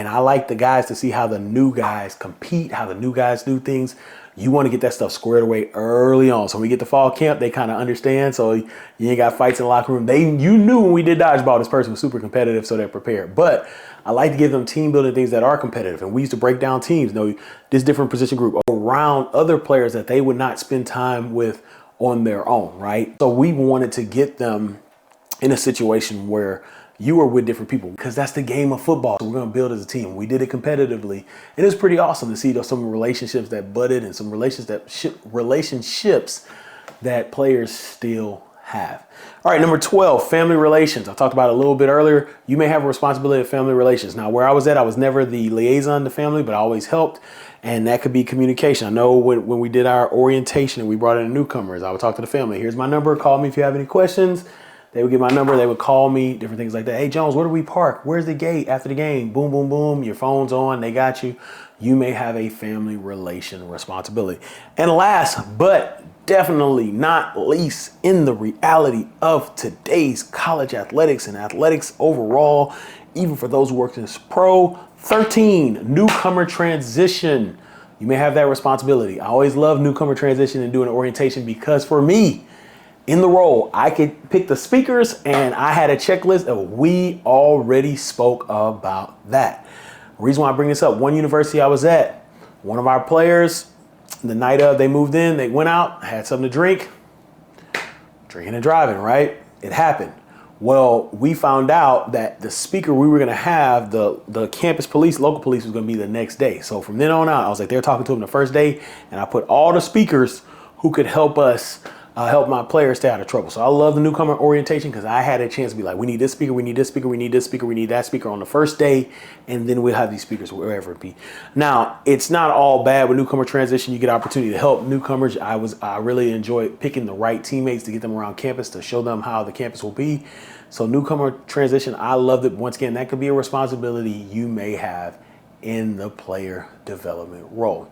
And I like the guys to see how the new guys compete, how the new guys do things. You want to get that stuff squared away early on. So when we get to fall camp, they kind of understand. So you ain't got fights in the locker room. You knew when we did dodgeball, this person was super competitive, so they're prepared. But I like to give them team building things that are competitive. And we used to break down teams, this different position group around other players that they would not spend time with on their own, right? So we wanted to get them in a situation where you are with different people, because that's the game of football. So we're going to build as a team. We did it competitively. It was pretty awesome to see some relationships that budded and some relationships that players still have. All right, number 12, family relations. I talked about it a little bit earlier. You may have a responsibility of family relations. Now, where I was at, I was never the liaison to family, but I always helped. And that could be communication. I know when we did our orientation and we brought in newcomers, I would talk to the family. Here's my number. Call me if you have any questions. They would get my number. They would call me, different things like that. Hey, Jones, where do we park? Where's the gate after the game? Boom, boom, boom. Your phone's on. They got you. You may have a family relation responsibility. And last, but definitely not least, in the reality of today's college athletics and athletics overall, even for those who work in this pro, 13, newcomer transition. You may have that responsibility. I always love newcomer transition and doing orientation because for me, in the role, I could pick the speakers and I had a checklist of we already spoke about that. The reason why I bring this up, one university I was at, one of our players, the night of they moved in, they went out, had something to drink, drinking and driving, right? It happened. Well, we found out that the speaker we were going to have, the campus police, local police, was going to be the next day. So from then on out, I was like, they're talking to him the first day, and I put all the speakers who could help us help my players stay out of trouble. So I love the newcomer orientation because I had a chance to be like, we need this speaker, we need this speaker, we need this speaker, we need that speaker on the first day, and then we'll have these speakers wherever it be. Now, it's not all bad with newcomer transition. You get opportunity to help newcomers. I really enjoy picking the right teammates to get them around campus to show them how the campus will be. So newcomer transition, I loved it. Once again, that could be a responsibility you may have in the player development role.